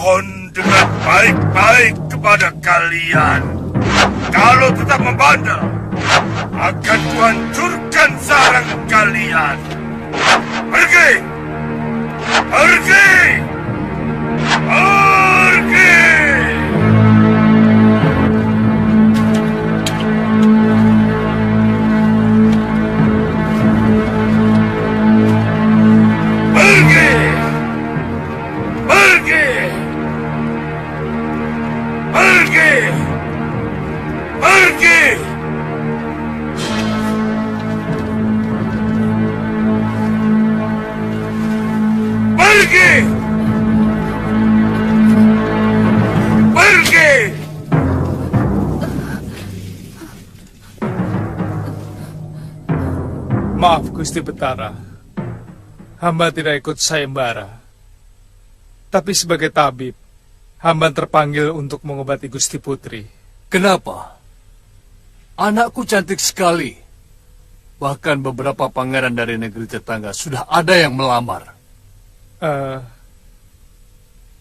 memohon dengan baik-baik kepada kalian. Kalau tetap membandel, akan kuhancurkan sarang kalian. Pergi! Pergi! Pergi! Pergi! Pergi! Pergi! Pergi! Pergi! Pergi! Maaf Gusti Betara, hamba tidak ikut sayembara. Tapi sebagai tabib, hamba terpanggil untuk mengobati Gusti Putri. Kenapa? Anakku cantik sekali. Bahkan beberapa pangeran dari negeri tetangga sudah ada yang melamar.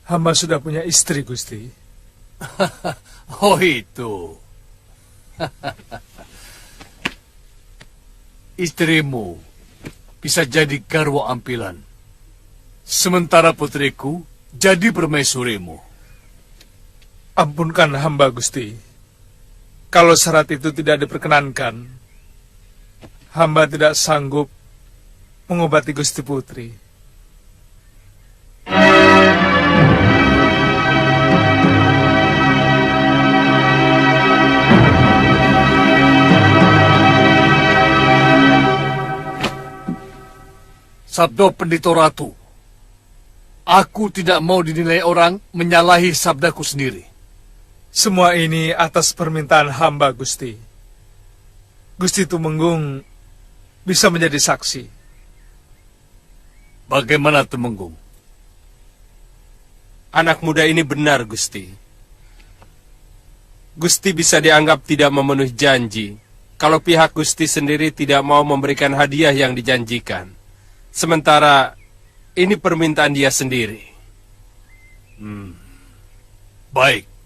Hamba sudah punya istri, Gusti. Oh itu. Istrimu bisa jadi garwa ampilan. Sementara putriku jadi permaisurimu. Ampunkan hamba, Gusti. Kalau syarat itu tidak diperkenankan, hamba tidak sanggup mengobati Gusti Putri. Sabdo Pendito Ratu, aku tidak mau dinilai orang menyalahi sabdaku sendiri. Semua ini atas permintaan hamba, Gusti. Gusti Tumenggung bisa menjadi saksi. Bagaimana Tumenggung? Anak muda ini benar, Gusti. Gusti bisa dianggap tidak memenuhi janji kalau pihak Gusti sendiri tidak mau memberikan hadiah yang dijanjikan. Sementara ini permintaan dia sendiri. Baik.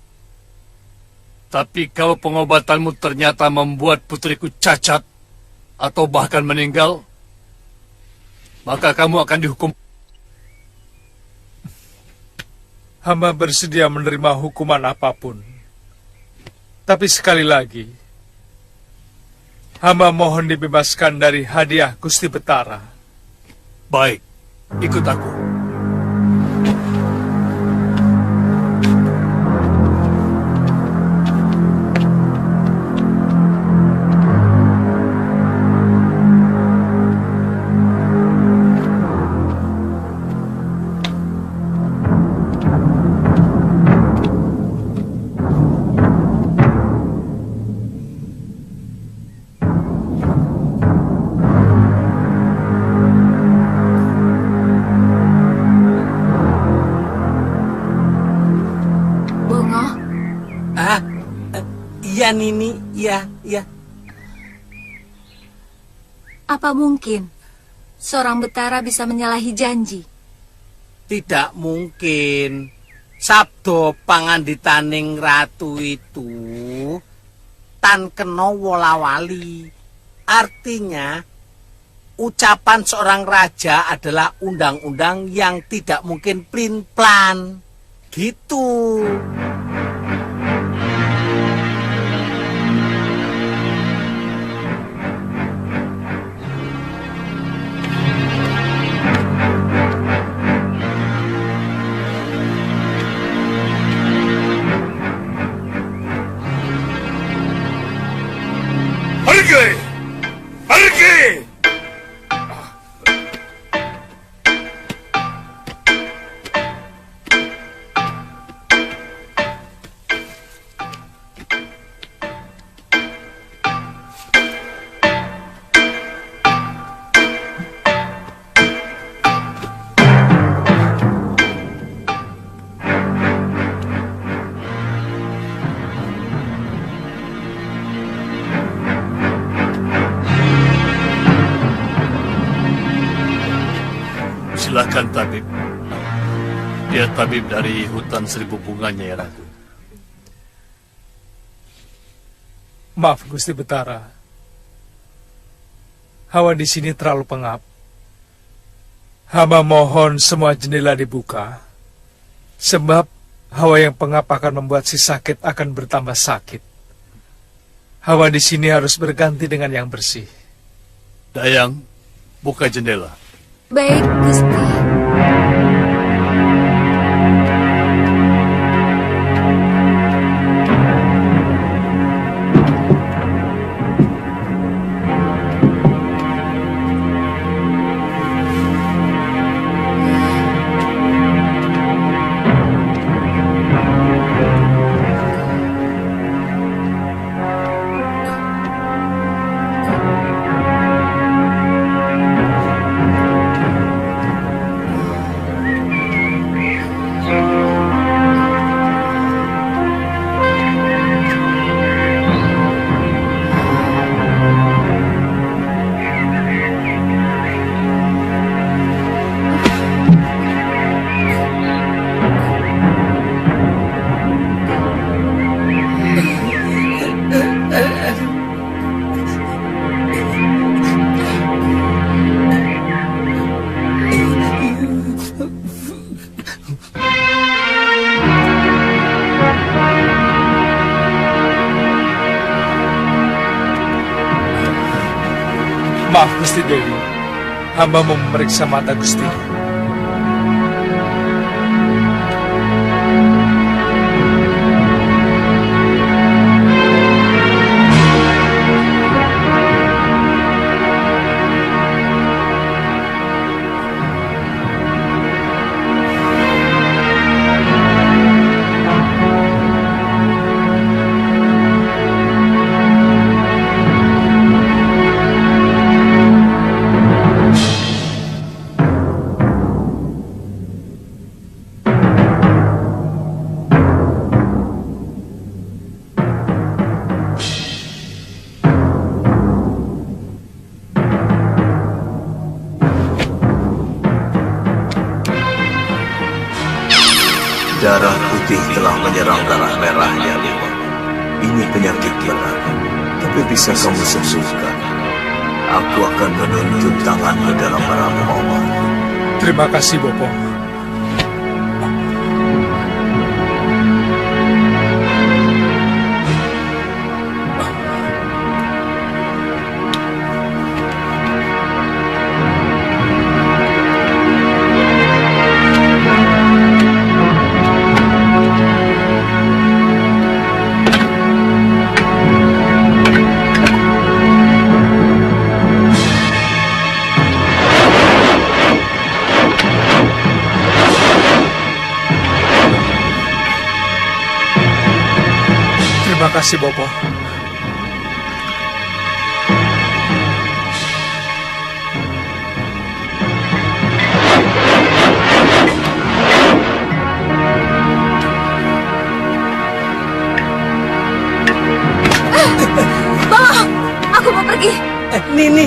Tapi kalau pengobatanmu ternyata membuat putriku cacat atau bahkan meninggal, maka kamu akan dihukum. Hamba bersedia menerima hukuman apapun. Tapi sekali lagi, hamba mohon dibebaskan dari hadiah Gusti Betara. Baik, ikut aku. Iya, Nini, iya. Apa mungkin seorang Betara bisa menyalahi janji? Tidak mungkin. Sabdo panganditaning ratu itu tan kena wolawali. Artinya, ucapan seorang raja adalah undang-undang yang tidak mungkin plin-plan. Gitu. Pergi! Pergi! Silakan, tabib. Dia tabib dari hutan seribu bunganya ya Ratu. Maaf Gusti Betara. Hawa di sini terlalu pengap. Hamba mohon semua jendela dibuka. Sebab hawa yang pengap akan membuat si sakit akan bertambah sakit. Hawa di sini harus berganti dengan yang bersih. Dayang, buka jendela. Baik, Gusti. Maaf Gusti Dewi, hamba mau memeriksa mata Gusti. Darah putih telah menyerang darah merahnya, Dewa. Ini penyakit berat, tapi bisa kamu sembuhkan. Aku akan menuntun tanganmu dalam meramu obat. Terima kasih, Bopo. Terima kasih, Bopo. Bopo, aku mau pergi. Nini.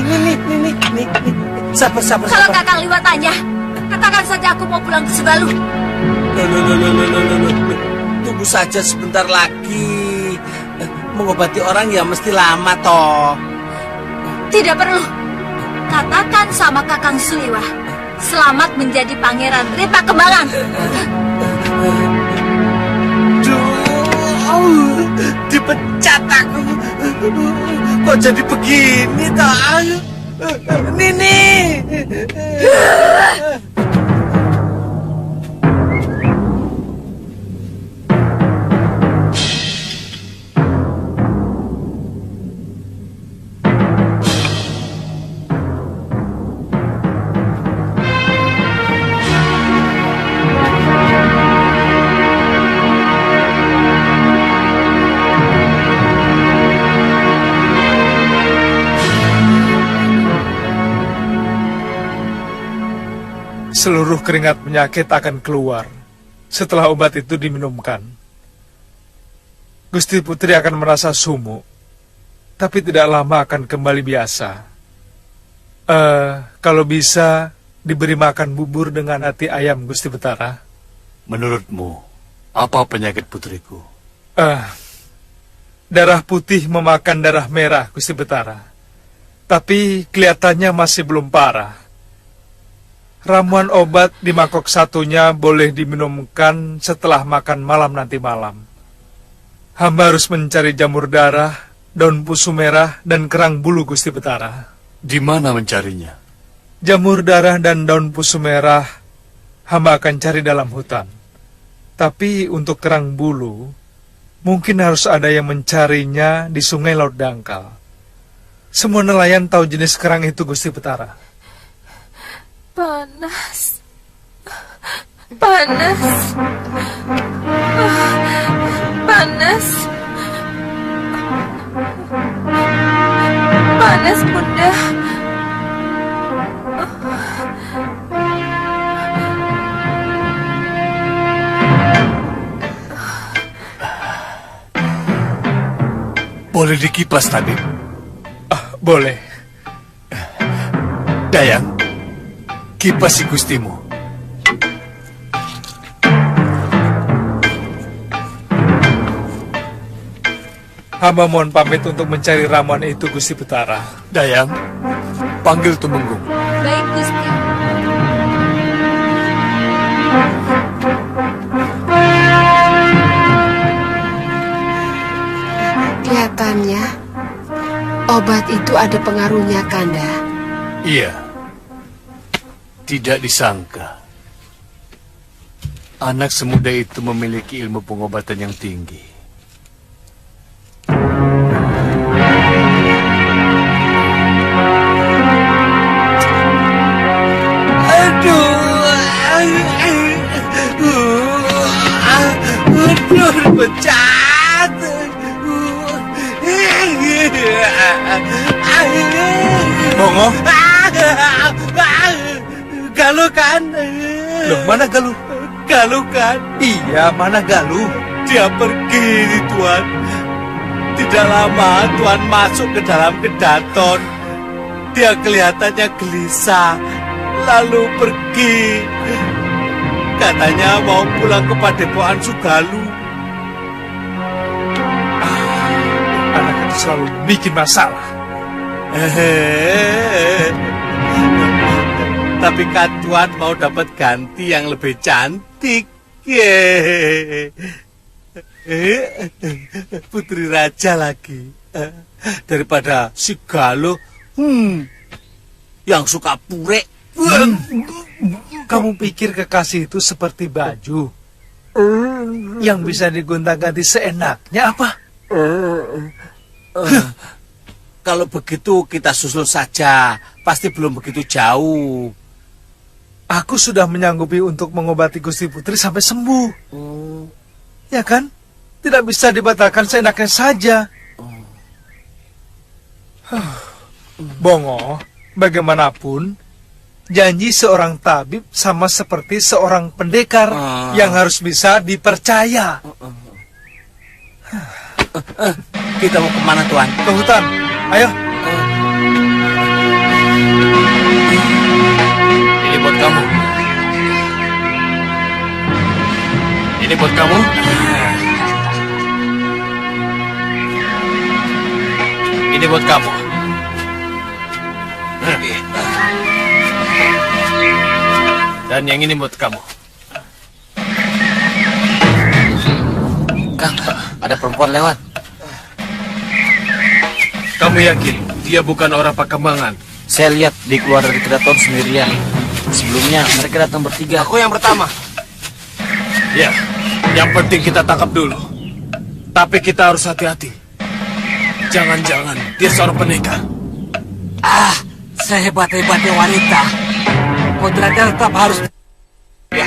Sabar. Kalau Kakang Liwat tanya, katakan saja aku mau pulang ke Sebalu. Loh. Tunggu saja sebentar lagi. Mengobati orang ya mesti lama toh. Tidak perlu. Katakan sama Kakang Suliwa, selamat menjadi Pangeran Ripa Kembangan. Dipecat aku. Kok jadi begini toh? Nini. Seluruh keringat penyakit akan keluar setelah obat itu diminumkan. Gusti Putri akan merasa sumuk, tapi tidak lama akan kembali biasa. Kalau bisa diberi makan bubur dengan hati ayam, Gusti Betara. Menurutmu, apa penyakit putriku? Darah putih memakan darah merah, Gusti Betara. Tapi kelihatannya masih belum parah. Ramuan obat di mangkok satunya boleh diminumkan setelah makan malam nanti malam. Hamba harus mencari jamur darah, daun pusu merah, dan kerang bulu, Gusti Betara. Di mana mencarinya? Jamur darah dan daun pusu merah hamba akan cari dalam hutan. Tapi untuk kerang bulu, mungkin harus ada yang mencarinya di sungai Laut Dangkal. Semua nelayan tahu jenis kerang itu, Gusti Betara. Panas. Panas. Panas. Panas, Bunda. Boleh dikipas, Tabib? Boleh. Dayang, kipas si gustimu. Hamba mohon pamit untuk mencari ramuan itu, Gusti Betara. Dayang, panggil Tumenggung. Baik, Gusti. Kelihatannya obat itu ada pengaruhnya, Kanda. Iya. Tidak disangka anak semuda itu memiliki ilmu pengobatan yang tinggi. Pecat. Bongo? Galuh kan? Loh, mana Galuh? Galuh kan? Iya, mana Galuh? Dia pergi, Tuan. Tidak lama Tuan masuk ke dalam kedaton. Dia kelihatannya gelisah, lalu pergi. Katanya mau pulang ke Padepokan Sugalu. Anak itu selalu bikin masalah. Tapi kan Tuan mau dapat ganti yang lebih cantik. Putri Raja lagi. Daripada si Galuh yang suka purek. Kamu pikir kekasih itu seperti baju yang bisa digonta-ganti seenaknya apa? Kalau begitu kita susul saja. Pasti belum begitu jauh. Aku sudah menyanggupi untuk mengobati Gusti Putri sampai sembuh. Ya kan? Tidak bisa dibatalkan seenaknya saja. Bongo, bagaimanapun, janji seorang tabib sama seperti seorang pendekar yang harus bisa dipercaya. Kita mau kemana, Tuan? Ke hutan, ayo. Ini buat kamu. Ini buat kamu. Ini buat kamu. Dan yang ini buat kamu. Kang, ada perempuan lewat. Kamu yakin dia bukan orang Pakembangan? Saya lihat di keluar dari keraton sendirian. Sebelumnya mereka datang bertiga. Aku yang pertama. Ya, yang penting kita tangkap dulu. Tapi kita harus hati-hati. Jangan-jangan dia seorang pendekar. Sehebat-hebatnya wanita, kodratnya tetap harus. Ya,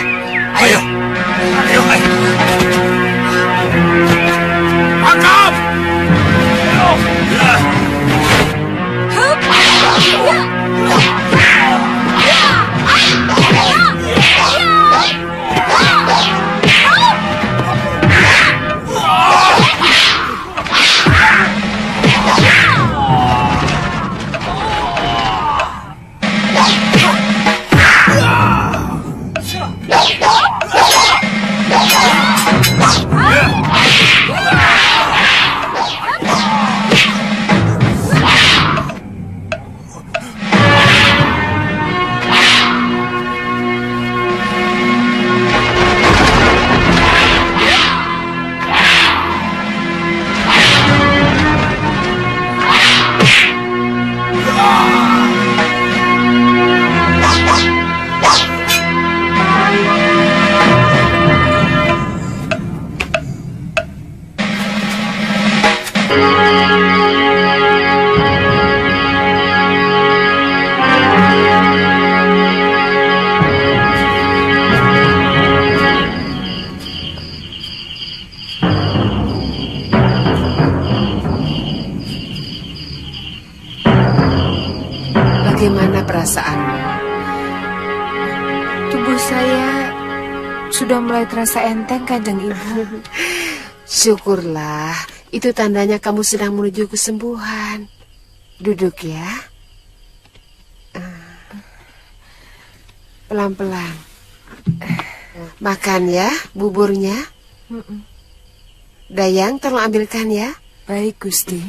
ayo. Ayo, ayo. Tangkap! Bagaimana perasaanmu? Tubuh saya sudah mulai terasa enteng, Kanjeng Ibu. Syukurlah, itu tandanya kamu sedang menuju kesembuhan. Duduk ya. Pelan-pelan. Makan ya, buburnya. Dayang, tolong ambilkan ya. Baik, Gusti.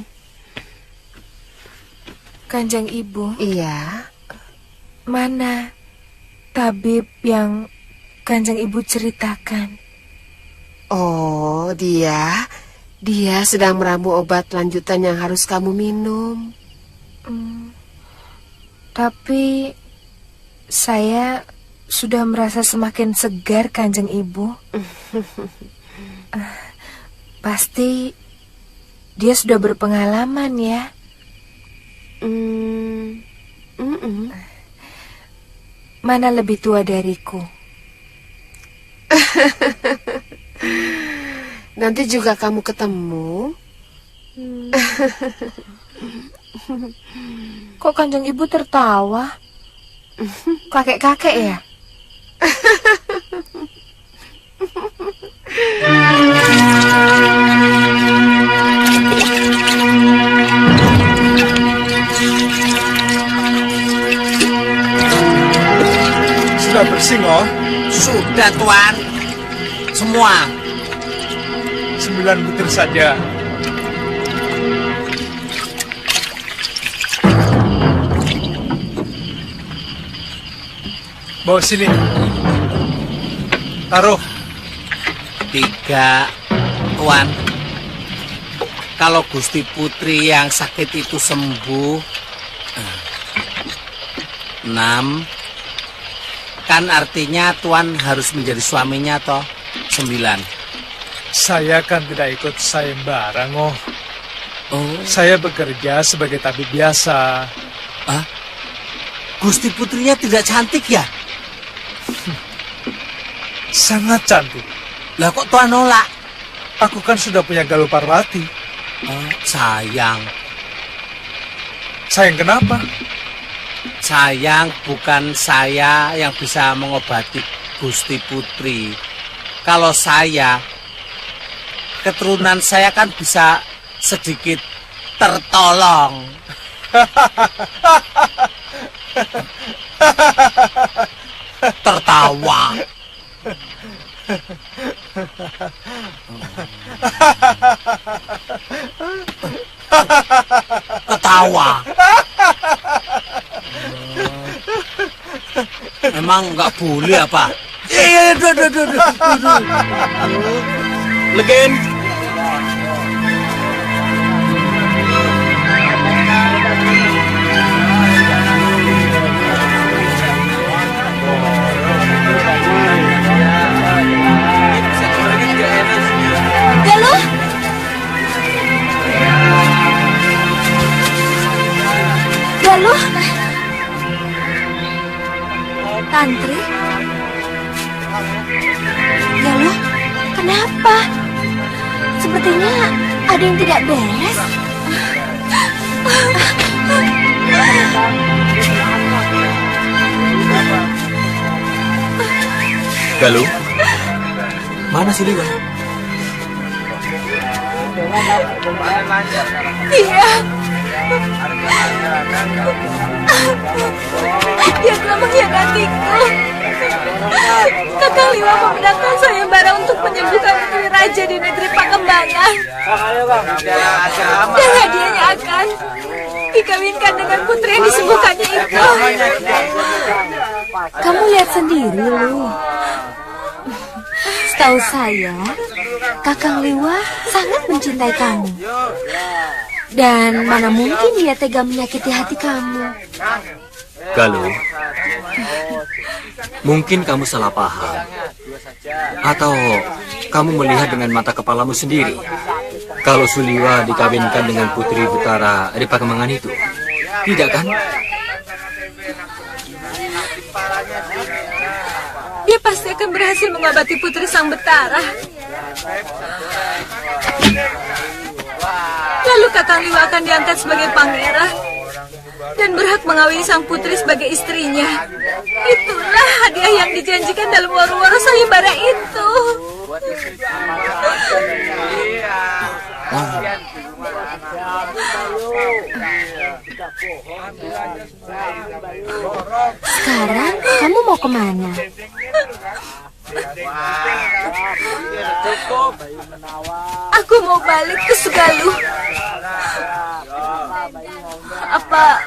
Kanjeng Ibu. Iya. Mana tabib yang Kanjeng Ibu ceritakan? Oh, dia sedang meramu obat lanjutan yang harus kamu minum. Tapi saya sudah merasa semakin segar, Kanjeng Ibu. Pasti dia sudah berpengalaman ya. Mana lebih tua dariku? Nanti juga kamu ketemu. Kok Kanjeng Ibu tertawa? Kakek-kakek ya? Sudah bersih, oh? Sudah, Tuan. Semua. 9 butir saja. Bawa sini. Taruh. 3, Tuan. Kalau Gusti Putri yang sakit itu sembuh. 6. Kan artinya Tuan harus menjadi suaminya toh. 9. Saya kan tidak ikut sayembara, oh. Oh, Saya bekerja sebagai tabib biasa. Gusti Putrinya tidak cantik ya? Sangat cantik. Lah kok Tuan nolak? Aku kan sudah punya Galuh Parwati. Oh, sayang. Sayang kenapa? Sayang bukan saya yang bisa mengobati Gusti Putri. Kalau saya, keturunan saya kan bisa sedikit tertolong. Tertawa. Ketawa. Emang nggak boleh apa? Legen. Galuh! Galuh! Tantri? Galuh, kenapa? Sepertinya ada yang tidak beres. Galuh, mana si Liwa? Iya. Dia telah mengkhianatiku. Kakang Liwa memenangkan sayembara untuk menyembuhkan putri raja di negeri Pakembangan. Dan hadiahnya akan dikawinkan dengan putri yang disembuhkannya itu. Kamu lihat sendiri, Lu. Setahu saya, Kakang Liwa sangat mencintai kamu. Dan mana mungkin dia tega menyakiti hati kamu. Galuh, mungkin kamu salah paham. Atau kamu melihat dengan mata kepalamu sendiri. Kalau Suliwa dikawinkan dengan Putri Betara di Pakemangan itu, tidak kan? Dia pasti akan berhasil mengobati Putri Sang Betara. Lalu Kakang Liwa akan diangkat sebagai pangeran dan berhak mengawini sang putri sebagai istrinya. Itulah hadiah yang dijanjikan dalam waro-waro sayembara itu. Sekarang kamu mau kemana? Aku mau balik ke Sugaluh. Apa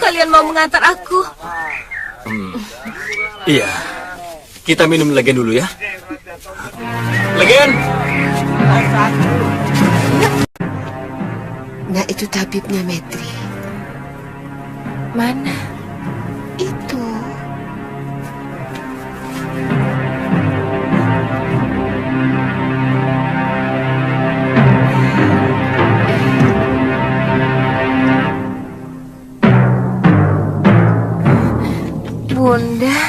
kalian mau mengantar aku? Iya. Kita minum legen dulu ya. Legen! Nah, itu tabibnya, Metri. Mana? Itu. Bunda.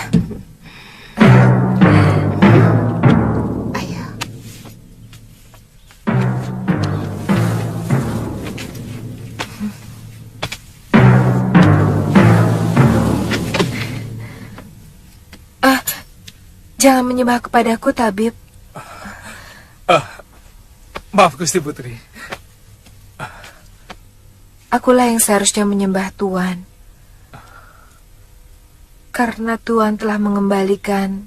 Ayo. Jangan menyembah kepadaku, tabib. Maaf, Gusti Putri. Akulah yang seharusnya menyembah Tuan. Karena Tuan telah mengembalikan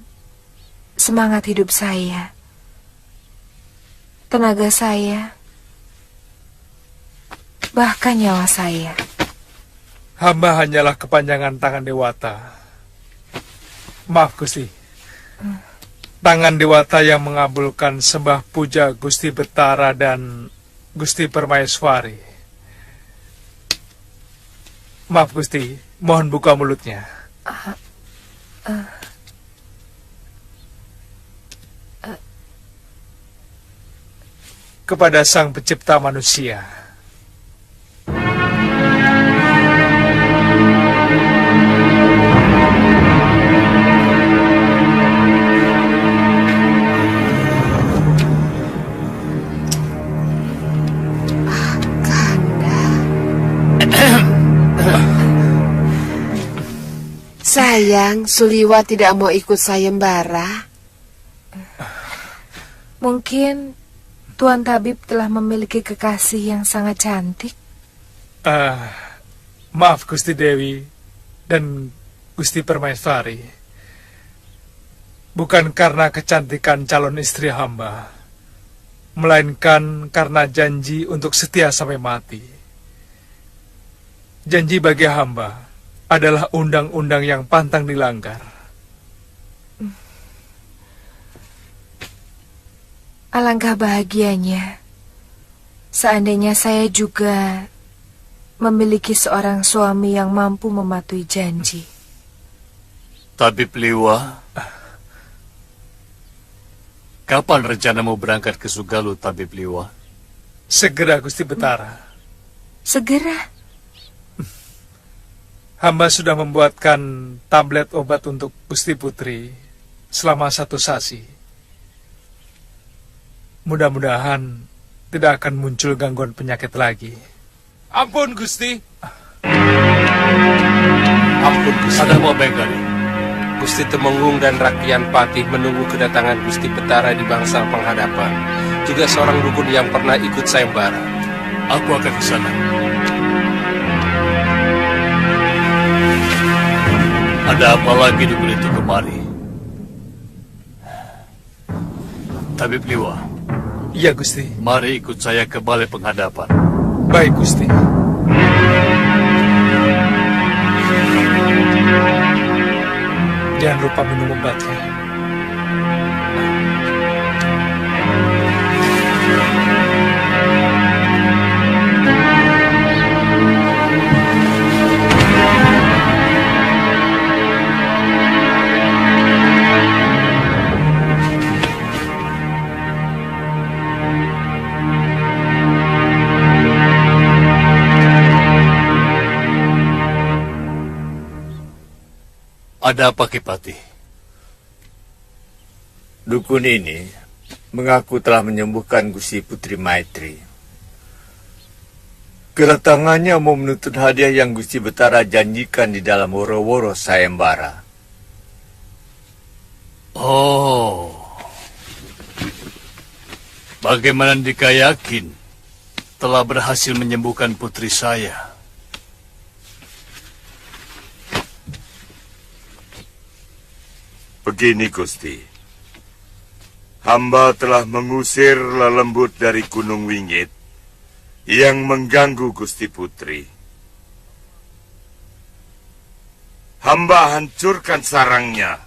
semangat hidup saya, tenaga saya, bahkan nyawa saya. Hamba hanyalah kepanjangan tangan Dewata. Maaf, Gusti. Tangan Dewata yang mengabulkan sembah puja Gusti Betara dan Gusti Permaiswari. Maaf, Gusti. Mohon buka mulutnya. Kepada Sang Pencipta manusia. Sayang, Suliwa tidak mau ikut sayembara. Mungkin Tuan Tabib telah memiliki kekasih yang sangat cantik. Maaf, Gusti Dewi dan Gusti Permaiswari. Bukan karena kecantikan calon istri hamba, melainkan karena janji untuk setia sampai mati. Janji bagi hamba adalah undang-undang yang pantang dilanggar. Alangkah bahagianya seandainya saya juga memiliki seorang suami yang mampu mematuhi janji. Tabib Liwa, kapan rencanamu berangkat ke Sugaluh, Tabib Liwa? Segera, Gusti Betara. Segera? Hamba sudah membuatkan tablet obat untuk Gusti Putri selama 1 sasi. Mudah-mudahan tidak akan muncul gangguan penyakit lagi. Ampun, Gusti. Ampun, Gusti. Ada apa, Bengkali? Gusti Temenggung dan Rakyat Patih menunggu kedatangan Gusti Betara di bangsal penghadapan. Juga seorang dukun yang pernah ikut sayembara. Aku akan ke sana. Ada apa lagi dukun itu kemari? Tabib Liwa. Iya, Gusti. Mari ikut saya ke balai penghadapan. Baik, Gusti. Jangan lupa minum obatnya. Ada apa, Kipati? Dukun ini mengaku telah menyembuhkan Gusti Putri Maitri. Kedatangannya mau menuntut hadiah yang Gusti Betara janjikan di dalam woro-woro sayembara. Oh. Bagaimana Andika yakin telah berhasil menyembuhkan putri saya? Begini, Gusti. Hamba telah mengusir lelembut dari Gunung Wingit yang mengganggu Gusti Putri. Hamba hancurkan sarangnya,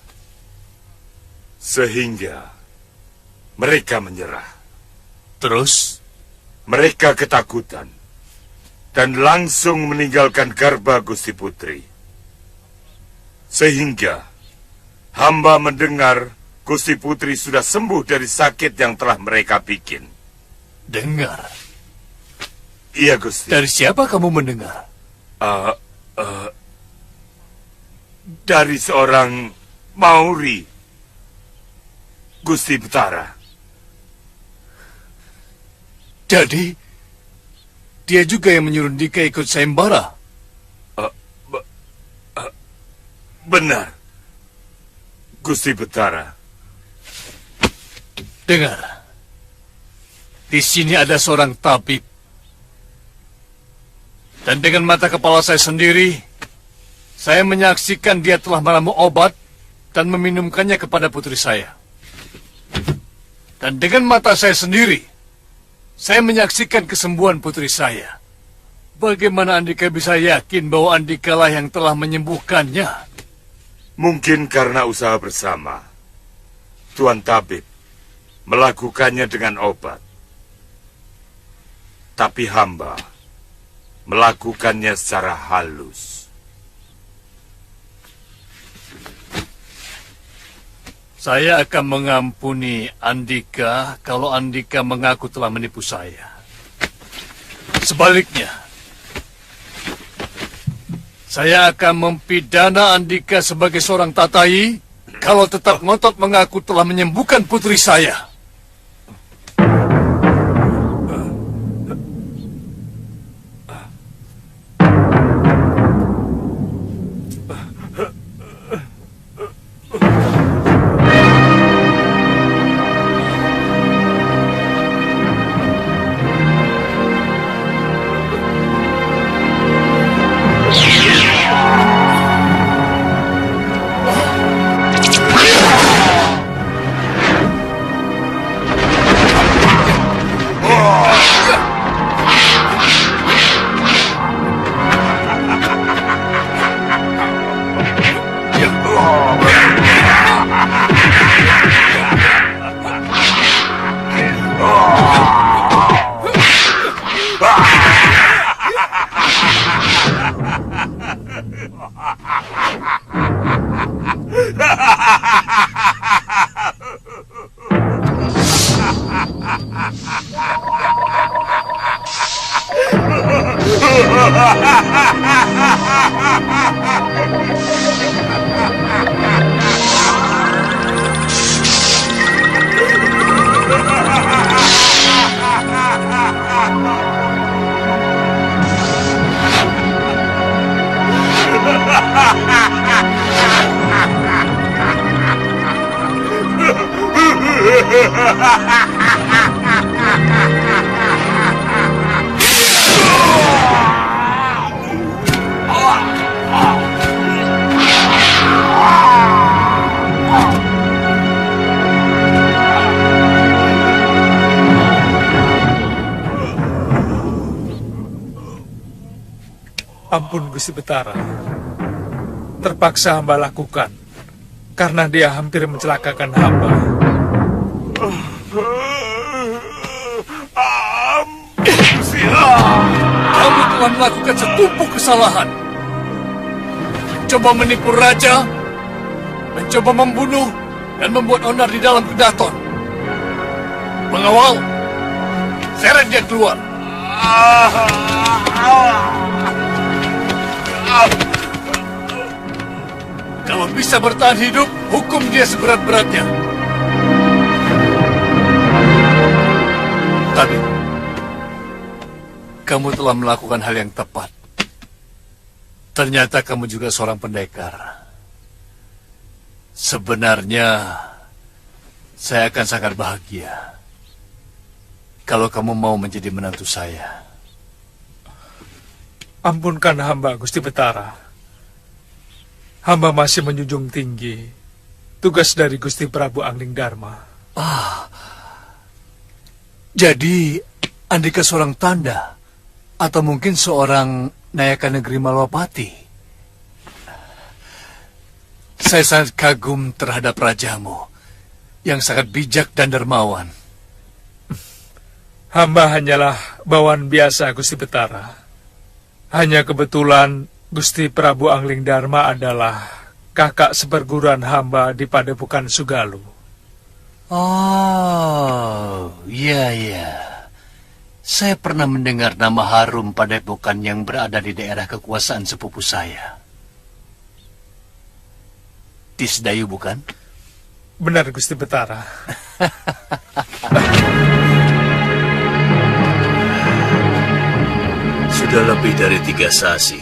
sehingga mereka menyerah. Terus? Mereka ketakutan dan langsung meninggalkan garba Gusti Putri. Sehingga hamba mendengar Gusti Putri sudah sembuh dari sakit yang telah mereka bikin. Dengar? Iya, Gusti. Dari siapa kamu mendengar? Dari seorang Mauri, Gusti Betara. Jadi, dia juga yang menyuruh Andika ikut sayembara? Benar, Gusti Betara. Dengar, di sini ada seorang tabib. Dan dengan mata kepala saya sendiri, saya menyaksikan dia telah meramu obat dan meminumkannya kepada putri saya. Dan dengan mata saya sendiri, saya menyaksikan kesembuhan putri saya. Bagaimana Andika bisa yakin bahwa Andika lah yang telah menyembuhkannya? Mungkin karena usaha bersama. Tuan Tabib melakukannya dengan obat. Tapi hamba melakukannya secara halus. Saya akan mengampuni Andika kalau Andika mengaku telah menipu saya. Sebaliknya, saya akan mempidana Andika sebagai seorang tatai kalau tetap ngotot mengaku telah menyembuhkan putri saya. Ampun Gusti Betara, terpaksa hamba lakukan karena dia hampir mencelakakan hamba. Kamu telah melakukan setumpuk kesalahan. Mencoba menipu raja, mencoba membunuh, dan membuat onar di dalam kedaton. Pengawal, seret dia keluar. Kalau bisa bertahan hidup, hukum dia seberat-beratnya. Tapi, kamu telah melakukan hal yang tepat. Ternyata kamu juga seorang pendekar. Sebenarnya, saya akan sangat bahagia kalau kamu mau menjadi menantu saya. Ampunkan hamba, Gusti Betara. Hamba masih menjunjung tinggi tugas dari Gusti Prabu Angling Darma. Jadi, Andika seorang tanda, atau mungkin seorang Nayaka Negeri Malwapati. Saya sangat kagum terhadap rajamu, yang sangat bijak dan dermawan. Hamba hanyalah bawahan biasa, Gusti Betara. Hanya kebetulan Gusti Prabu Angling Darma adalah kakak seperguruan hamba di Padepokan Sugalu. Oh, iya. Saya pernah mendengar nama harum Padepokan yang berada di daerah kekuasaan sepupu saya. Tisdayu, bukan? Benar, Gusti Betara. Sudah lebih dari 3 sasi.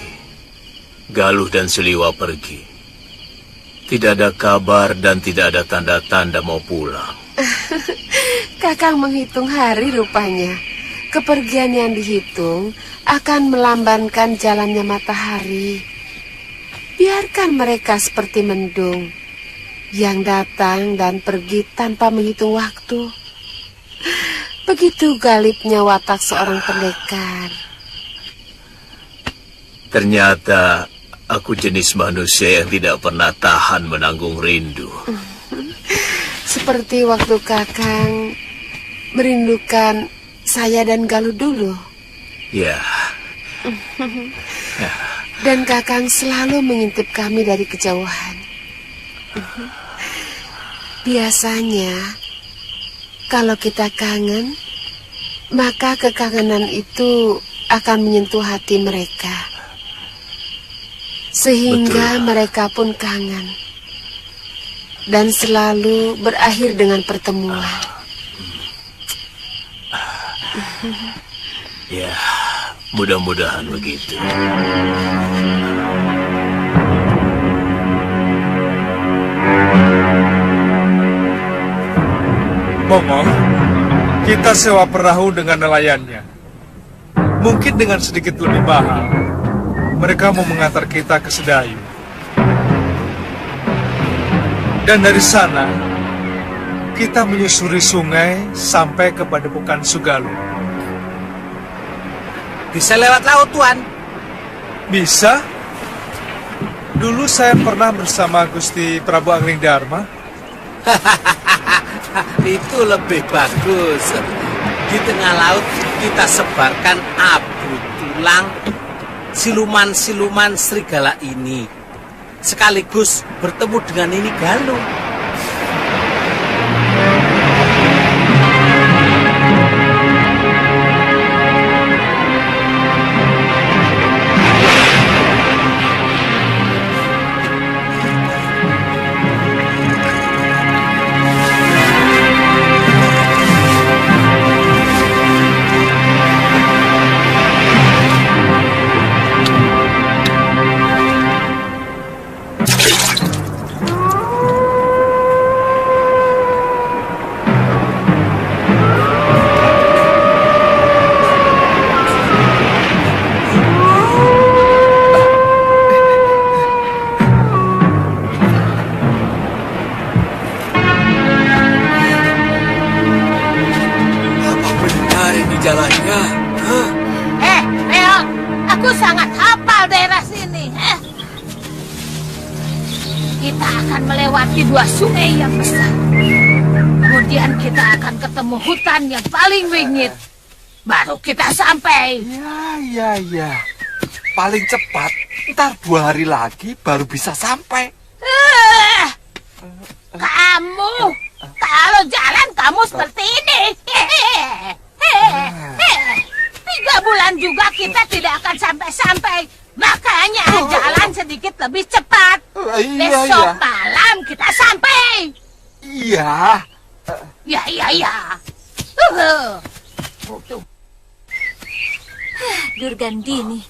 Galuh dan Suliwa pergi. Tidak ada kabar dan tidak ada tanda-tanda mau pulang. Kakang menghitung hari rupanya. Kepergian yang dihitung akan melambankan jalannya matahari. Biarkan mereka seperti mendung yang datang dan pergi tanpa menghitung waktu. Begitu galibnya watak seorang pendekar. Ternyata aku jenis manusia yang tidak pernah tahan menanggung rindu. Seperti waktu Kakang merindukan saya dan Galuh dulu. Ya. Dan Kakang selalu mengintip kami dari kejauhan. Biasanya, kalau kita kangen, maka kekangenan itu akan menyentuh hati mereka. Sehingga Betul. mereka pun kangen. Dan selalu berakhir dengan pertemuan. Ya, mudah-mudahan begitu. Momo, kita sewa perahu dengan nelayannya. Mungkin dengan sedikit lebih mahal. Mereka mau mengantar kita ke Sedayu. Dan dari sana, kita menyusuri sungai sampai ke Padepokan Sugalu. Bisa lewat laut, Tuan. Bisa? Dulu saya pernah bersama Gusti Prabu Angling Darma. Itu lebih bagus. Di tengah laut kita sebarkan abu tulang siluman-siluman serigala ini. Sekaligus bertemu dengan ini Galuh. Melewati 2 sungai yang besar. Kemudian kita akan ketemu hutan yang paling wingit. Baru kita sampai. Ya. Paling cepat, ntar 2 hari lagi baru bisa sampai. Kamu, kalau jalan kamu seperti ini. 3 bulan juga kita tidak akan sampai-sampai. Makanya jalan sedikit lebih cepat. Besok malam kita sampai. Iya. Ya. Durgandini,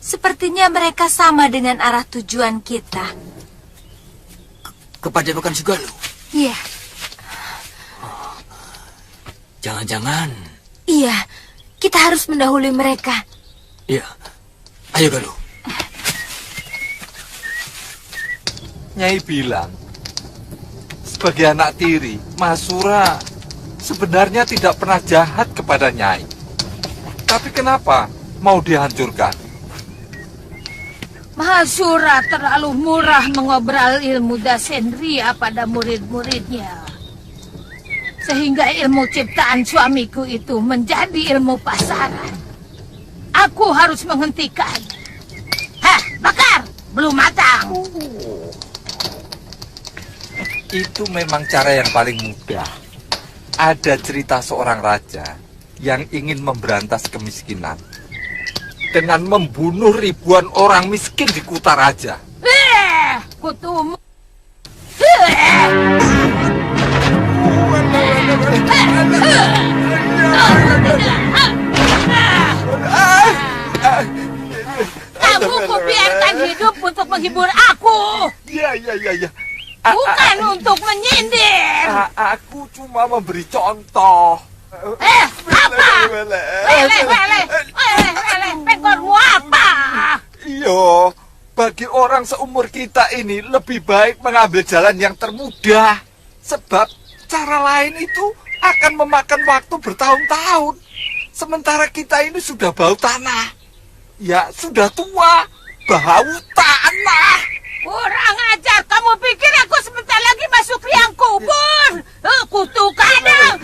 sepertinya mereka sama dengan arah tujuan kita. Kepadepokan Sugalu? Iya. Jangan-jangan... Iya, kita harus mendahului mereka. Iya, ayo Galuh. Nyai bilang, sebagai anak tiri, Mahasura sebenarnya tidak pernah jahat kepada Nyai. Tapi kenapa mau dihancurkan? Mahasura terlalu murah mengobrol ilmu Dasendria pada murid-muridnya. Sehingga ilmu ciptaan suamiku itu menjadi ilmu pasaran. Aku harus menghentikan. Hah, bakar! Belum matang. Itu memang cara yang paling mudah. Ada cerita seorang raja yang ingin memberantas kemiskinan dengan membunuh ribuan orang miskin di Kuta Raja. Kutumu. Kamu kubiarkan hidup untuk menghibur aku. Iya. Bukan untuk menyindir. Aku cuma memberi contoh. Apa? Leleh. Pekormu apa? Iyo, bagi orang seumur kita ini lebih baik mengambil jalan yang termudah. Sebab cara lain itu akan memakan waktu bertahun-tahun. Sementara kita ini sudah bau tanah. Ya, sudah tua, bau tanah. Kurang ajar, kamu pikir aku sebentar lagi masuk liang kubur? Kutukanang.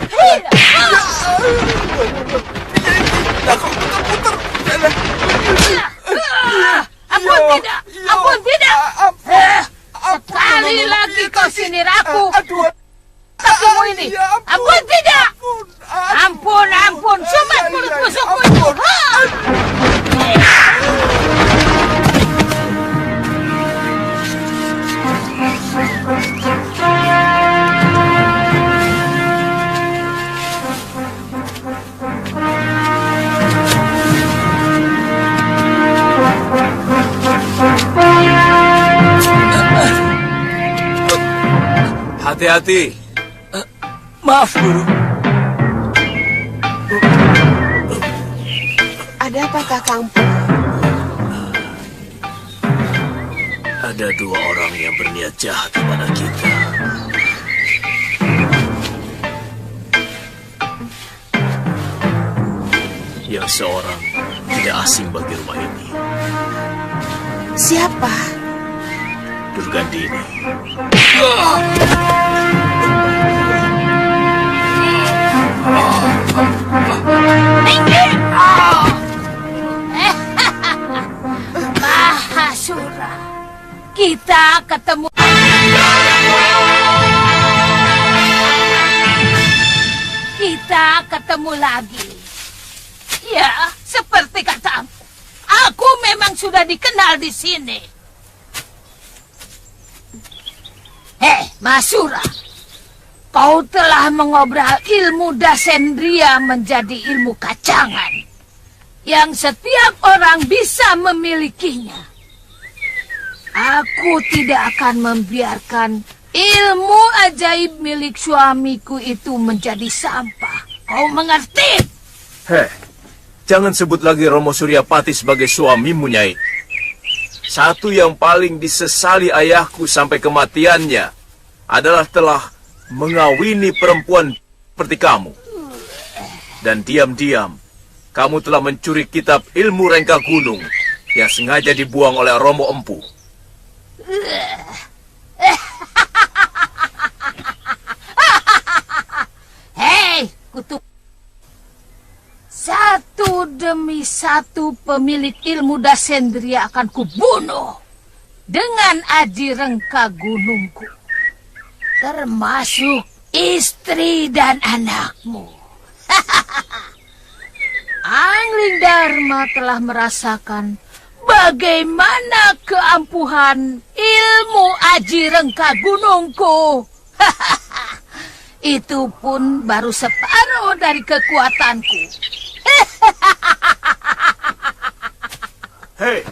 Ampun tidak. Sekali lagi kau sinir aku. Kakimu ini. Ampun tidak. Ampun. Sumat mulut busukmu itu. Hati-hati. Maaf, Guru. Ada apa, Kakang? Ada dua orang yang berniat jahat kepada kita. Yang seorang tidak asing bagi rumah ini. Siapa? Durgandini. Mahasura, kita ketemu. Kita ketemu lagi. Ya, seperti katamu, aku memang sudah dikenal di sini. Mahasura, kau telah mengobrol ilmu Dasendria menjadi ilmu kacangan yang setiap orang bisa memilikinya. Aku tidak akan membiarkan ilmu ajaib milik suamiku itu menjadi sampah. Kau mengerti? Jangan sebut lagi Romo Suryapati sebagai suamimu, Nyai. Satu yang paling disesali ayahku sampai kematiannya adalah telah mengawini perempuan seperti kamu. Dan diam-diam, kamu telah mencuri kitab ilmu rengka gunung yang sengaja dibuang oleh Romo Empu. Kutu. Satu demi satu pemilik ilmu Dasendria akan kubunuh dengan aji rengka gunungku. Termasuk istri dan anakmu. Angling Dharma telah merasakan Bagaimana keampuhan ilmu Aji Rengka Gunungku? Itu pun baru separuh dari kekuatanku. Hei!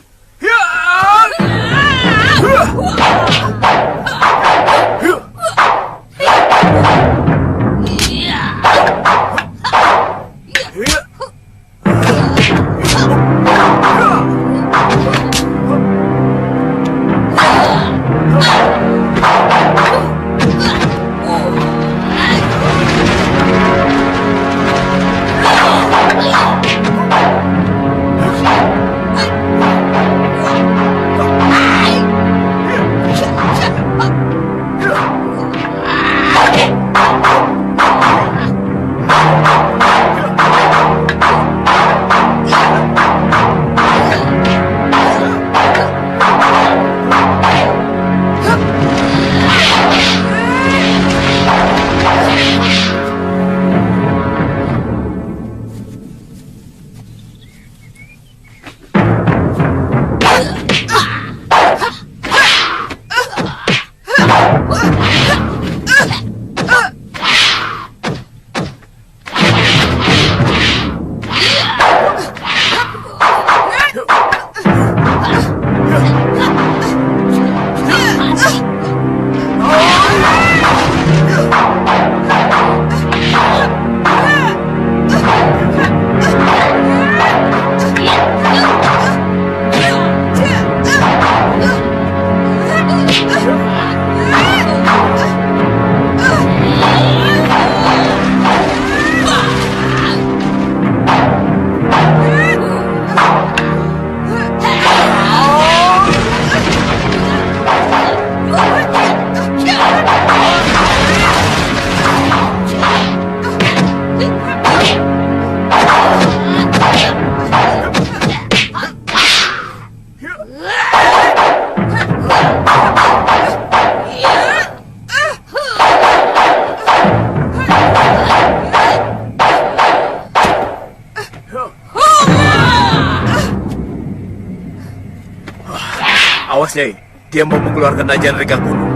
Awas, Nyai. Dia mau mengeluarkan ajian Rengka Gunung.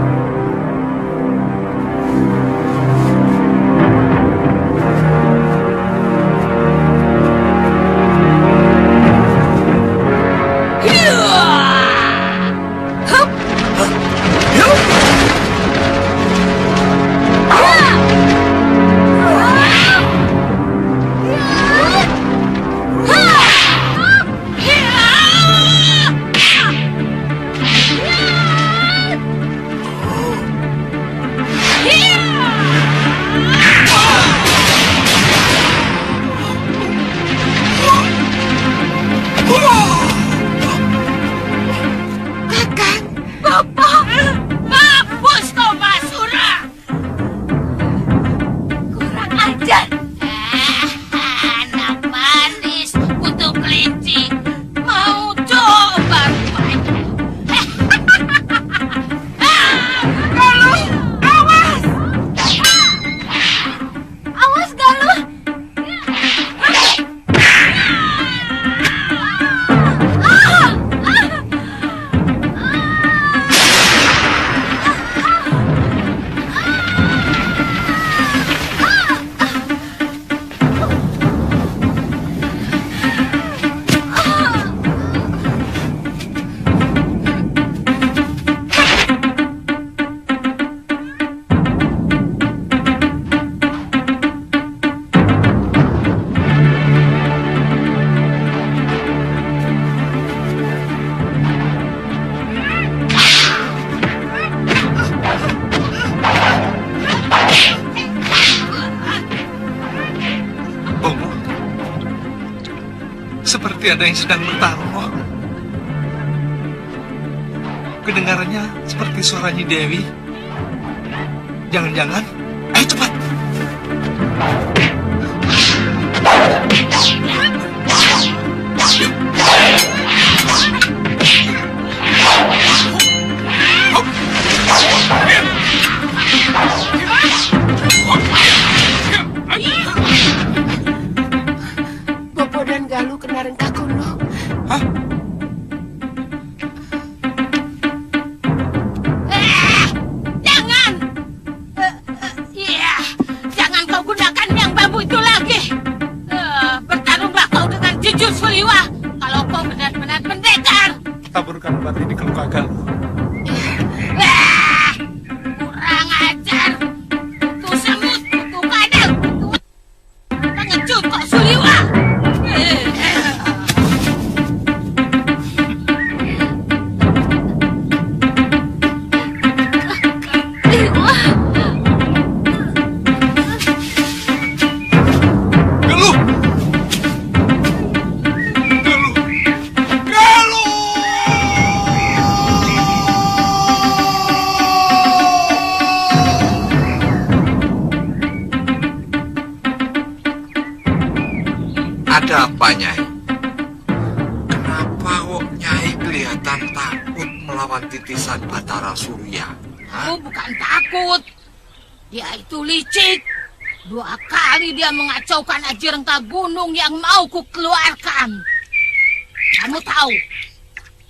Seperti ada yang sedang bertarung. Kedengarannya seperti suara Nyi Dewi. Jangan-jangan, ayo cepat. Bopo dan Galuh kena Rengka Gunung. Hah? pengecut kok, Suliwa. Ada apa, Nyai? Kenapa kok Nyai kelihatan takut melawan titisan Batara Surya? Aku bukan takut. Dia itu licik. 2 kali dia mengacaukan Aji Rengka Gunung yang mau kukeluarkan. Kamu tahu,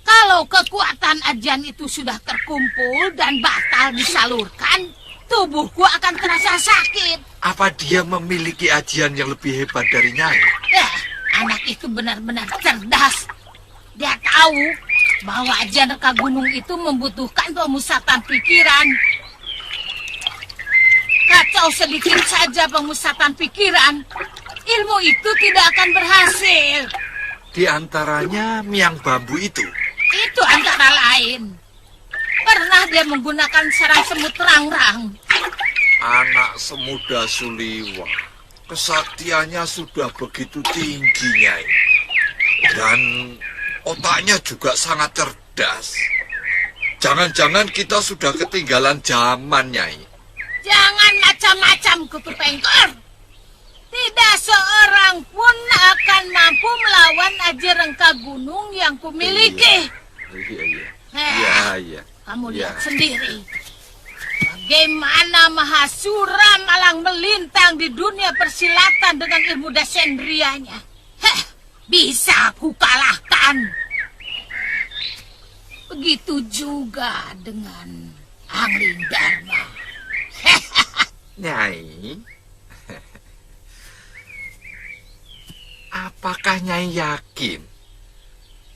kalau kekuatan ajian itu sudah terkumpul dan batal disalurkan, tubuhku akan terasa sakit. Apa dia memiliki ajian yang lebih hebat dari Nyai? Anak itu benar-benar cerdas. Dia tahu bahwa ajian Reka Gunung itu membutuhkan pemusatan pikiran. Kacau sedikit saja pemusatan pikiran, ilmu itu tidak akan berhasil. Di antaranya Miang Bambu itu. Itu antara lain. Pernah dia menggunakan sarang semut rangrang. Anak semuda Suliwa, kesaktiannya sudah begitu tinggi, Nyai. Dan otaknya juga sangat cerdas. Jangan-jangan kita sudah ketinggalan zaman, Nyai. Jangan macam-macam, Kutu Pengkor. Tidak seorang pun akan mampu melawan Aji Rengka Gunung yang kumiliki. Iya. Kamu lihat sendiri. Bagaimana Mahasura malang melintang di dunia persilatan dengan ilmu dasendrianya. Bisa aku kalahkan. Begitu juga dengan Angling Dharma. Nyai, apakah Nyai yakin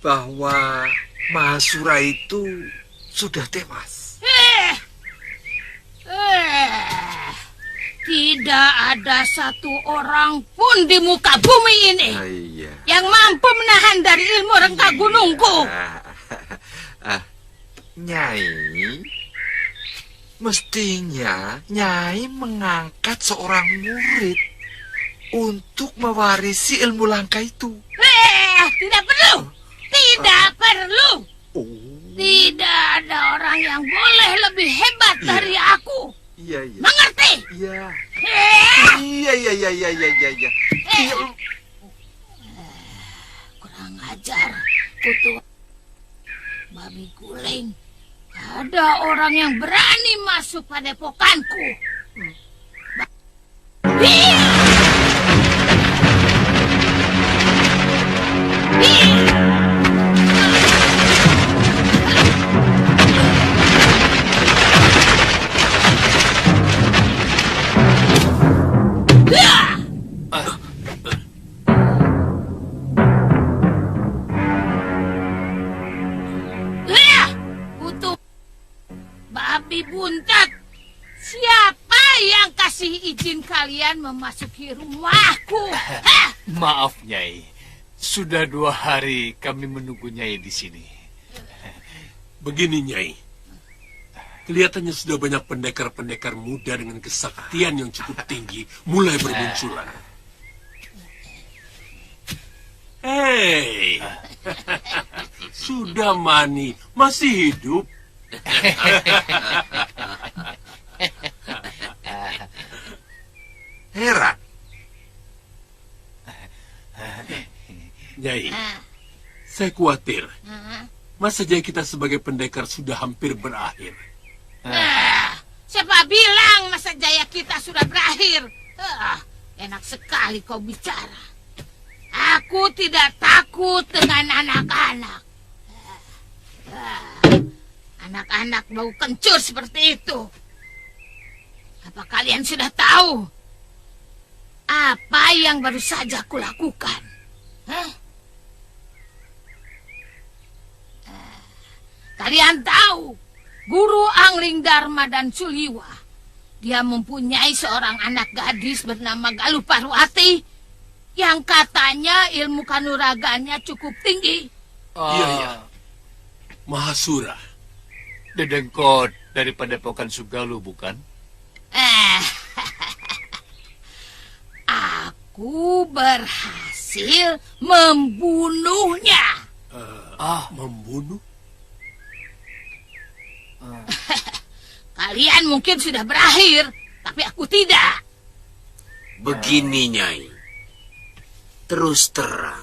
bahwa Mahasura itu sudah tewas? Tidak ada satu orang pun di muka bumi ini yang mampu menahan dari ilmu Rengka Gunungku. Nyai, mestinya Nyai mengangkat seorang murid untuk mewarisi ilmu langka itu. Tidak perlu. Tidak perlu. Tidak ada orang yang boleh lebih hebat dari aku. Iya. Mengerti? Iya. Kurang ajar, Kutu Babi Guling. Ada orang yang berani masuk pada padepokanku. Babi buntat, siapa yang kasih izin kalian memasuki rumahku? Maaf, Nyai. Sudah 2 hari kami menunggu Nyai di sini. Begini, Nyai. Kelihatannya sudah banyak pendekar-pendekar muda dengan kesaktian yang cukup tinggi mulai bermunculan. Hei, sudah Mani, masih hidup. Heran. Nyai, saya khawatir masa jaya kita sebagai pendekar sudah hampir berakhir. Siapa bilang masa jaya kita sudah berakhir? Enak sekali kau bicara. Aku tidak takut dengan anak-anak. Anak-anak bau kencur seperti itu. Apa kalian sudah tahu apa yang baru saja kulakukan? Kalian tahu Guru Angling Dharma dan Suliwa, dia mempunyai seorang anak gadis bernama Galuh Parwati yang katanya ilmu kanuraganya cukup tinggi. Iya. Mahasura. Dedengkot dari Padepokan Sugalu, bukan? Aku berhasil membunuhnya. Membunuh? Kalian mungkin sudah berakhir, tapi aku tidak. Begini, Nyai. Terus terang,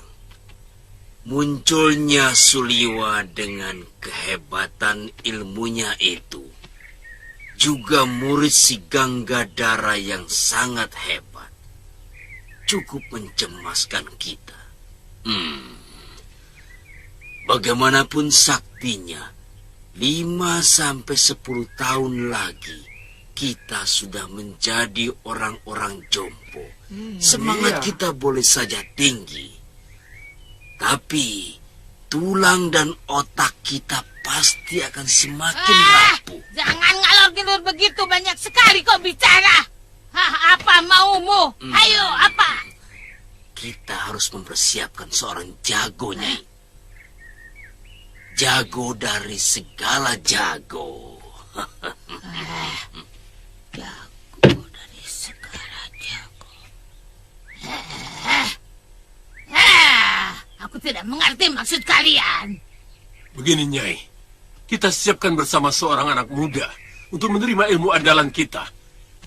munculnya Suliwa dengan kehebatan ilmunya itu, juga murid si Ganggadara yang sangat hebat, cukup mencemaskan kita. Bagaimanapun saktinya, 5-10 tahun lagi kita sudah menjadi orang-orang jompo. Semangat kita boleh saja tinggi, tapi tulang dan otak kita pasti akan semakin rapuh. Jangan ngalor-ngidul begitu, banyak sekali kau bicara. Apa maumu? Ayo, apa? Kita harus mempersiapkan seorang jago, Nyai. Jago dari segala jago. Jago dari segala jago. Aku tidak mengerti maksud kalian. Begini, Nyai. Kita siapkan bersama seorang anak muda untuk menerima ilmu andalan kita.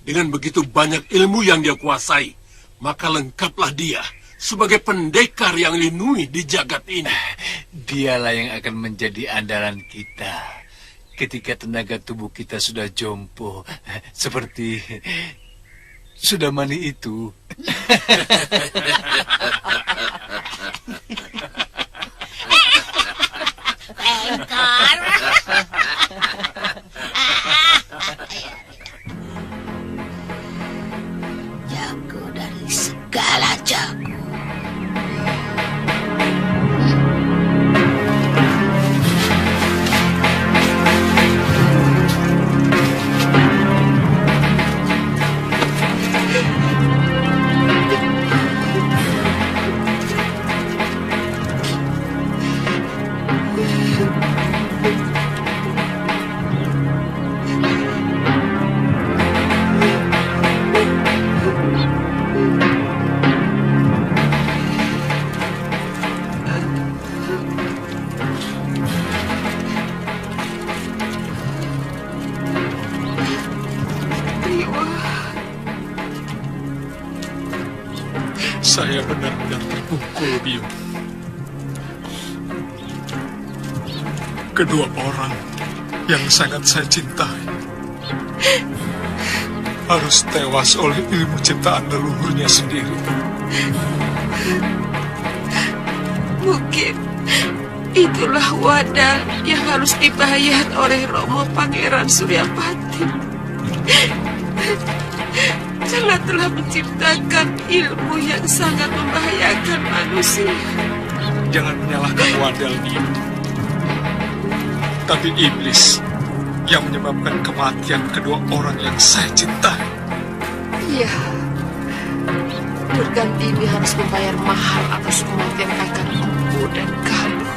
Dengan begitu banyak ilmu yang dia kuasai, maka lengkaplah dia sebagai pendekar yang lindungi di jagat ini. Dialah yang akan menjadi andalan kita ketika tenaga tubuh kita sudah jompo, seperti Sudamani itu. Pendekar. Jago dari segala jago. Saya benar-benar terpukul, Biung. Kedua orang yang sangat saya cintai harus tewas oleh ilmu ciptaan leluhurnya sendiri. Mungkin itulah wadah yang harus dibayar oleh Romo Pangeran Suryapati. Karena telah menciptakan ilmu yang sangat membahayakan manusia. Jangan menyalahkan Wadal, Biung. Tapi iblis yang menyebabkan kematian kedua orang yang saya cintai. Iya. Durgandini harus membayar mahal atas kematian kakak Empu dan Galuh.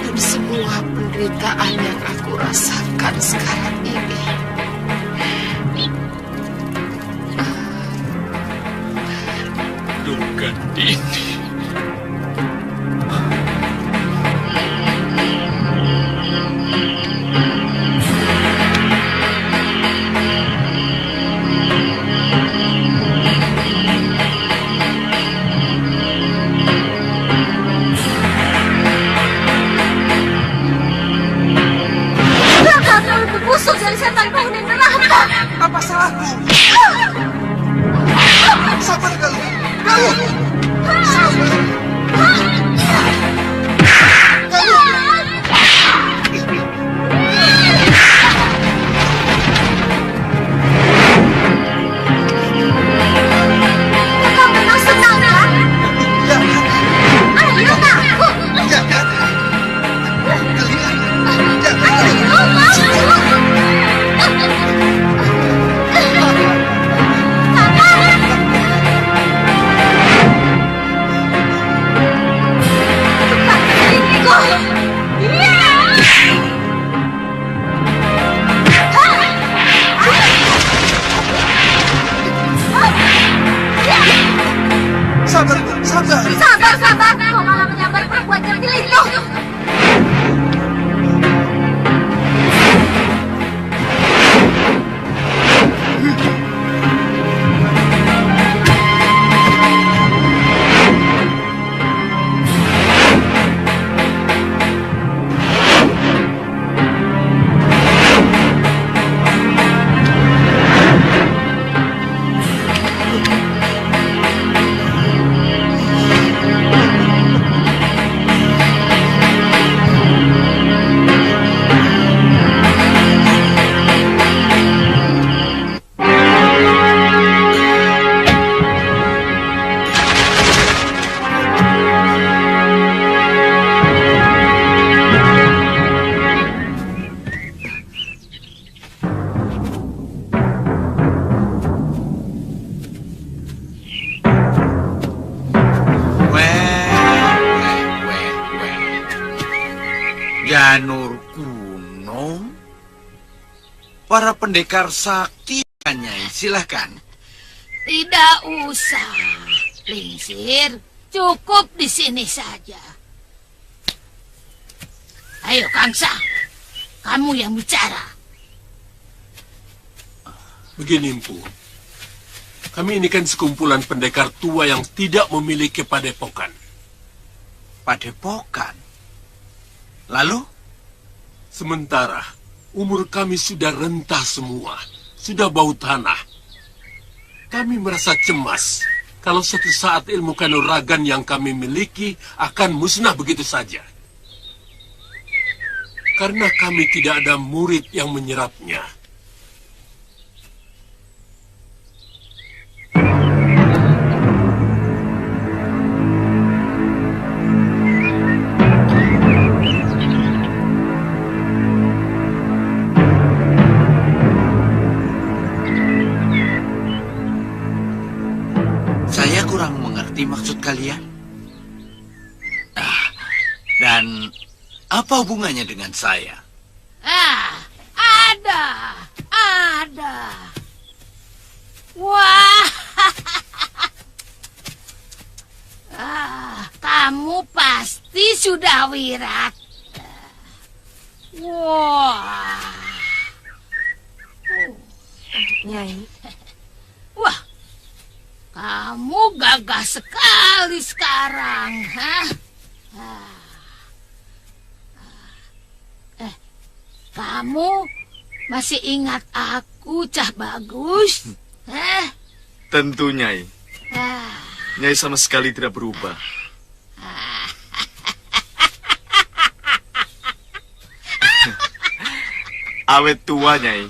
Dan semua penderitaan yang aku rasakan sekarang ini. Durgandini. Busuk dari setan penghuni neraka. Apa salahku? Sabar, Galuh. Galuh! Sabar, sabar. Kau malah menyambar perempuan centil itu. Janur kuno, para pendekar sakti, Nyai, silahkan. Tidak usah, Lingsir. Cukup di sini saja. Ayo, Kangsa, kamu yang bicara. Begini, Empu. Kami ini kan sekumpulan pendekar tua yang tidak memiliki padepokan. Padepokan? Lalu? Sementara umur kami sudah rentah semua, sudah bau tanah. Kami merasa cemas kalau suatu saat ilmu kanuragan yang kami miliki akan musnah begitu saja. Karena kami tidak ada murid yang menyerapnya. Saya kurang mengerti maksud kalian. Dan apa hubungannya dengan saya? Ada. Wah, kamu pasti sudah wirat. Wah, Nyai. Wah, kamu gagah sekali sekarang, hah? Kamu masih ingat aku, Cah Bagus? Tentu, Nyai. Nyai sama sekali tidak berubah. Awet tua, Nyai.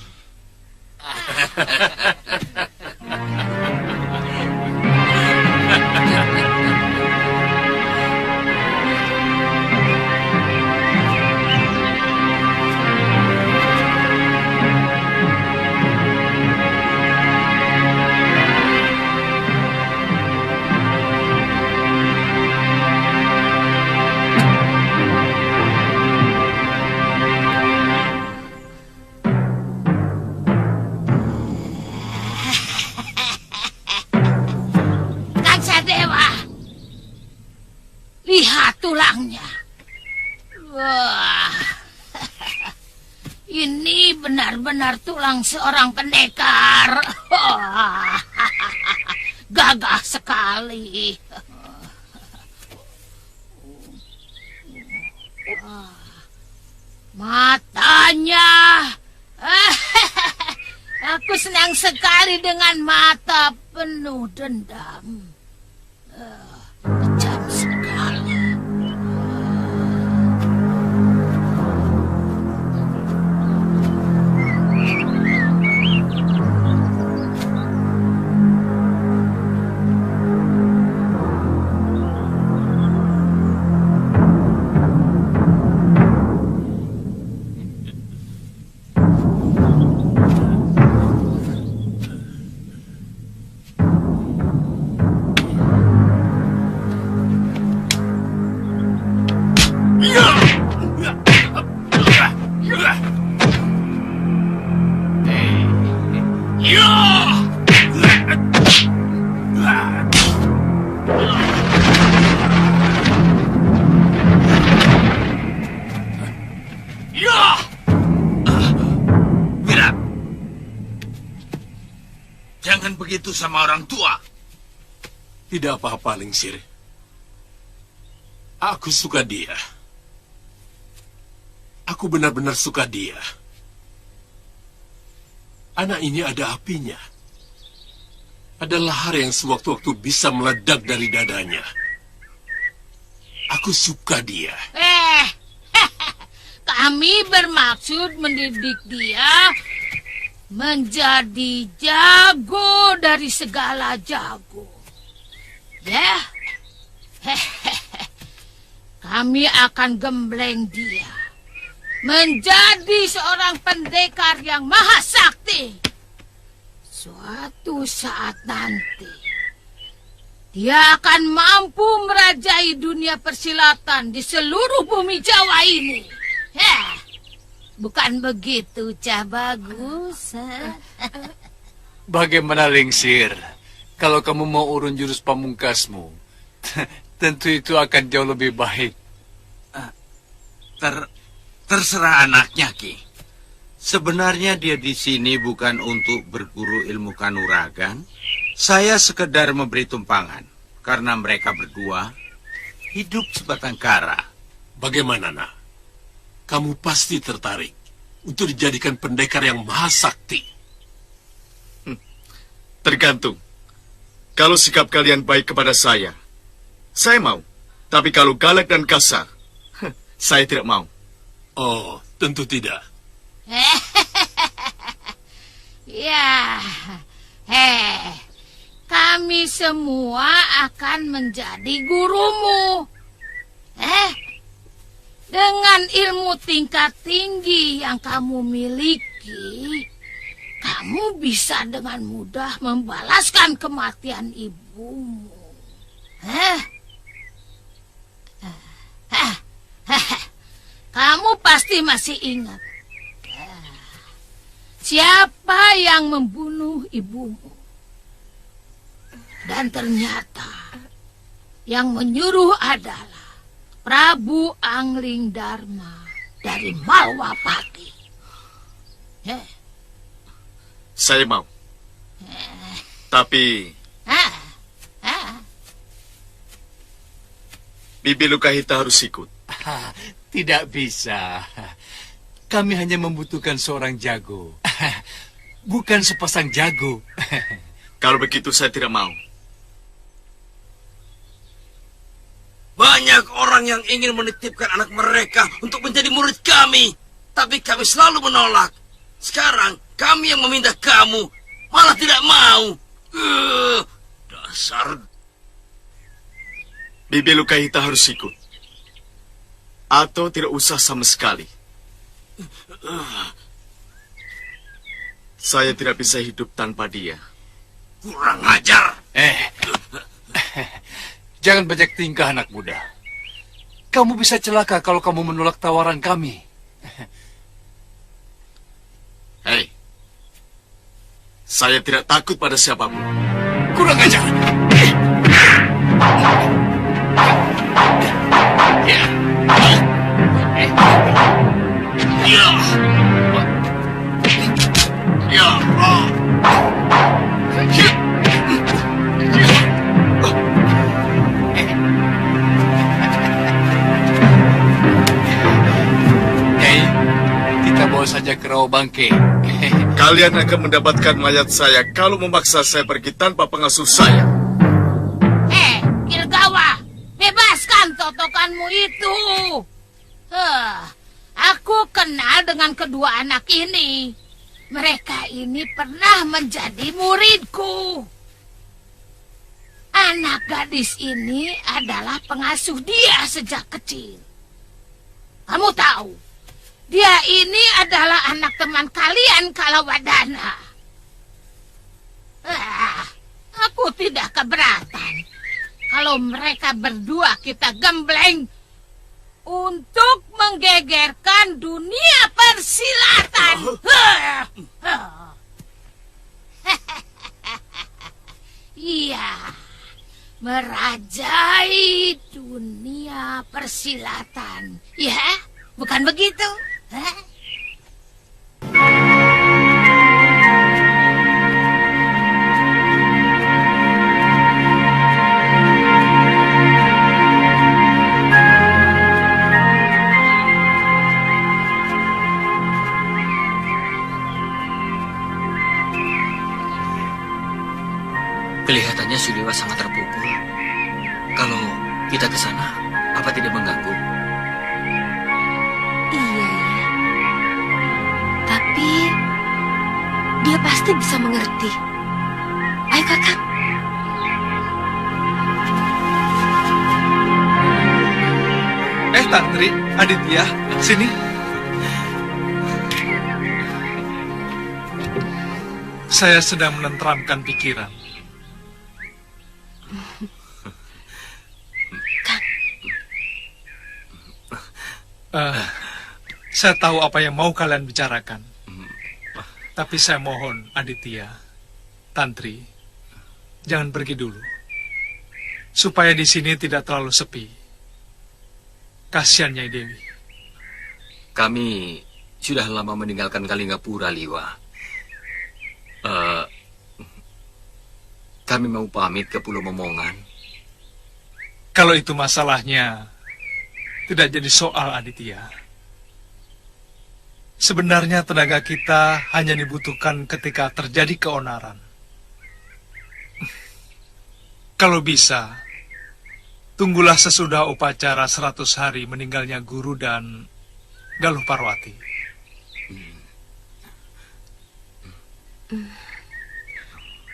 Lihat tulangnya. Wah, ini benar-benar tulang seorang pendekar. Gagah sekali. Matanya. Aku senang sekali dengan mata penuh dendam. Kejam sekali. sesuatu sama orang tua. Tidak apa-apa, Lingsir. Aku suka dia. Aku benar-benar suka dia. Anak ini ada apinya. Ada lahar yang sewaktu-waktu bisa meledak dari dadanya. Aku suka dia. Kami bermaksud mendidik dia menjadi jago dari segala jago. Ya, kami akan gembleng dia menjadi seorang pendekar yang maha sakti. Suatu saat nanti, dia akan mampu merajai dunia persilatan di seluruh bumi Jawa ini. Bukan begitu, Cah Bagus? Bagaimana, Lingsir? Kalau kamu mau urun jurus pamungkasmu, tentu itu akan jauh lebih baik. Terserah anaknya, Ki. Sebenarnya dia di sini bukan untuk berguru ilmu kanuragan. Saya sekedar memberi tumpangan, karena mereka berdua hidup sebatang kara. Bagaimana, Nak? Kamu pasti tertarik untuk dijadikan pendekar yang maha sakti. Tergantung. Kalau sikap kalian baik kepada saya mau. Tapi kalau galak dan kasar, saya tidak mau. Oh, tentu tidak. Ya, kami semua akan menjadi gurumu. Dengan ilmu tingkat tinggi yang kamu miliki, kamu bisa dengan mudah membalaskan kematian ibumu. Kamu pasti masih ingat siapa yang membunuh ibumu. Dan ternyata yang menyuruh adalah Prabu Angling Dharma dari Malwapati. Saya mau. Tapi Bibi Lukahita harus ikut. Tidak bisa. Kami hanya membutuhkan seorang jago. Bukan sepasang jago. Kalau begitu saya tidak mau. Banyak orang yang ingin menitipkan anak mereka untuk menjadi murid kami. Tapi kami selalu menolak. Sekarang kami yang meminta kamu malah tidak mau. Dasar. Bibi Lukahita harus ikut. Atau tidak usah sama sekali. Saya tidak bisa hidup tanpa dia. Kurang ajar. Jangan banyak tingkah, anak muda. Kamu bisa celaka kalau kamu menolak tawaran kami. Hei, saya tidak takut pada siapapun. Kurang ajar. Kita bawa saja ke Rawa Bangke. Kalian akan mendapatkan mayat saya kalau memaksa saya pergi tanpa pengasuh saya. Kirgawa, bebaskan totokanmu itu. Aku kenal dengan kedua anak ini. Mereka ini pernah menjadi muridku. Anak gadis ini adalah pengasuh dia sejak kecil. Kamu tahu, dia ini adalah anak teman kalian Kalawadana. Aku tidak keberatan kalau mereka berdua kita gembleng untuk menggegerkan dunia persilatan. Iya, merajai dunia persilatan. Ya, bukan begitu? Kelihatannya Suliwa sangat terpukul. Kalau kita ke sana, apa tidak mengganggu? Iya ya. Tapi dia pasti bisa mengerti. Ayo Kakang. Tantri, Aditya, sini. Saya sedang menenteramkan pikiran. Saya tahu apa yang mau kalian bicarakan. Tapi saya mohon, Aditya, Tantri, jangan pergi dulu. Supaya di sini tidak terlalu sepi. Kasihan Nyai Dewi. Kami sudah lama meninggalkan Kalinggapura, Liwa. Kami mau pamit ke Pulau Momongan. Kalau itu masalahnya, tidak jadi soal, Aditya. Sebenarnya tenaga kita hanya dibutuhkan ketika terjadi keonaran. Kalau bisa, tunggulah sesudah upacara 100 hari meninggalnya Guru dan Galuh Parwati.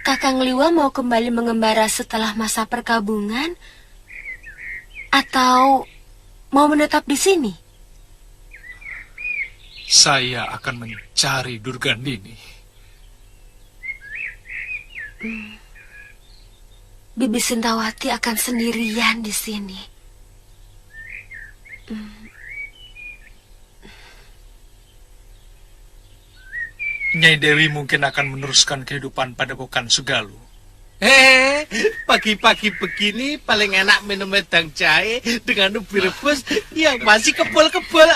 Kakang Liwa mau kembali mengembara setelah masa perkabungan? Atau mau menetap di sini? Saya akan mencari Durgandini. Bibi Sintawati akan sendirian di sini. Nyai Dewi mungkin akan meneruskan kehidupan Padepokan Sugalu. Pagi-pagi begini paling enak minum wedang jahe dengan ubi rebus yang masih kebol-kebol.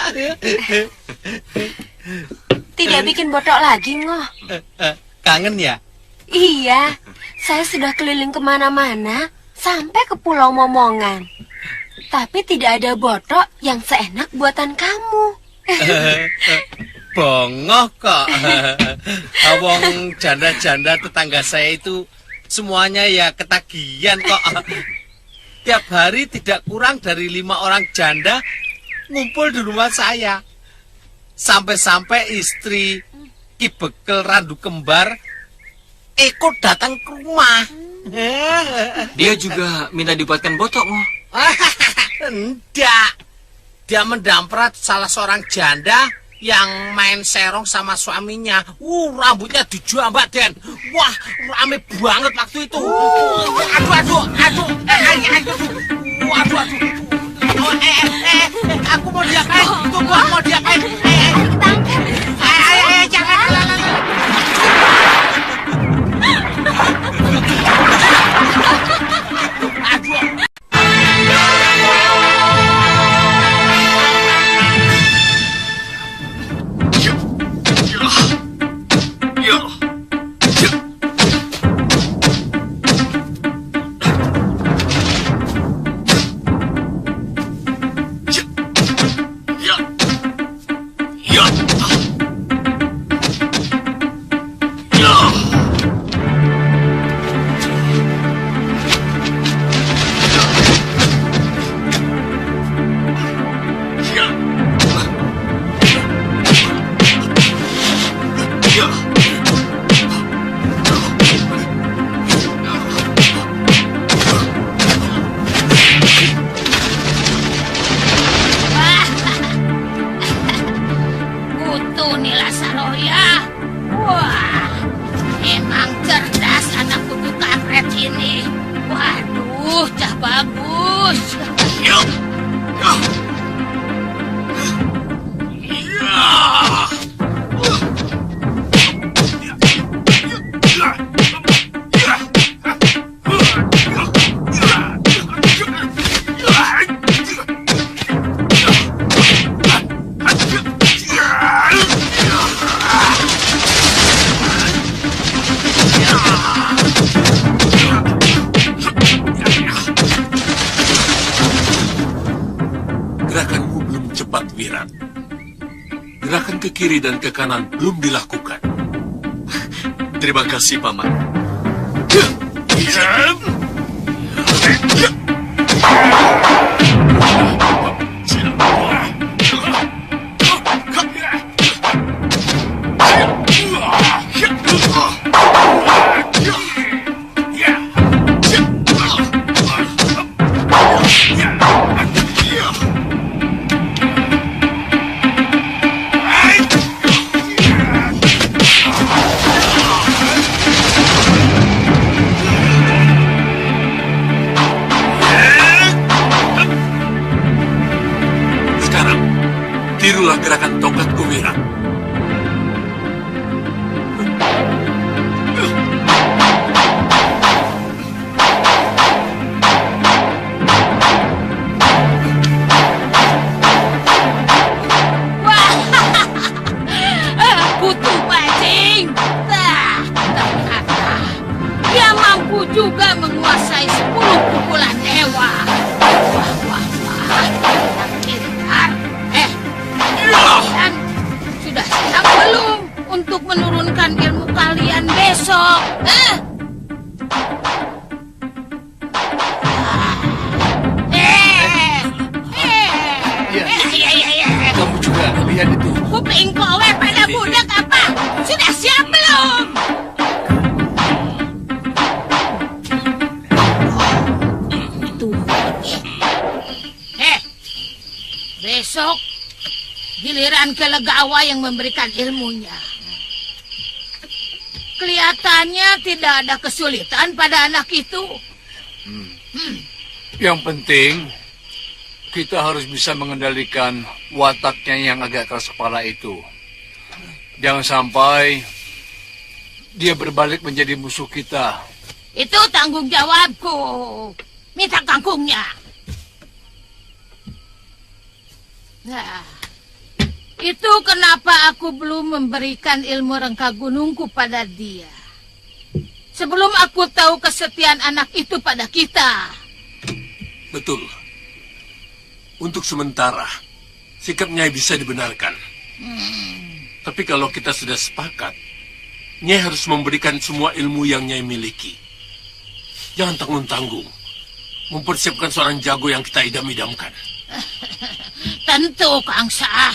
Tidak bikin botok lagi, Ngoh. Kangen ya? Iya, saya sudah keliling kemana-mana sampai ke Pulau Momongan. Tapi tidak ada botok yang seenak buatan kamu. Bongoh kok. Awong janda-janda tetangga saya itu semuanya ya ketagihan kok. Tiap hari tidak kurang dari 5 orang janda ngumpul di rumah saya. Sampai-sampai istri Ki Bekel Randu Kembar ikut datang ke rumah. Dia juga minta dibuatkan botok, Ngoh. Enggak. Dia mendamprat salah seorang janda yang main serong sama suaminya. Rambutnya dijambak, Den. Wah, rame banget waktu itu. Aduh. Aku mau diapain? Tunggu, aku mau diapain? Jangan. Gerakan ke kiri dan ke kanan belum dilakukan. Terima kasih, Paman. Tirulah gerakan tongkat kuwiran. Kutu bajing. Ternyata dia mampu juga menguasai 10 pukulan dewa. Dan sudah siap belum untuk menurunkan ilmu kalian besok? Kamu juga lihat itu. Kuping kowe pada budak apa? Sudah siap belum? Besok giliran Kelegawa yang memberikan ilmunya. Kelihatannya tidak ada kesulitan pada anak itu. Yang penting kita harus bisa mengendalikan wataknya yang agak keras kepala itu. Jangan sampai dia berbalik menjadi musuh kita. Itu tanggung jawabku. Minta kangkungnya. Nah, itu kenapa aku belum memberikan ilmu rengka gunungku pada dia. Sebelum aku tahu kesetiaan anak itu pada kita. Betul. Untuk sementara, sikap Nyai bisa dibenarkan. Tapi kalau kita sudah sepakat, Nyai harus memberikan semua ilmu yang Nyai miliki. Jangan tanggung-tanggung. Mempersiapkan seorang jago yang kita idam-idamkan. Tentu, Kang Sah.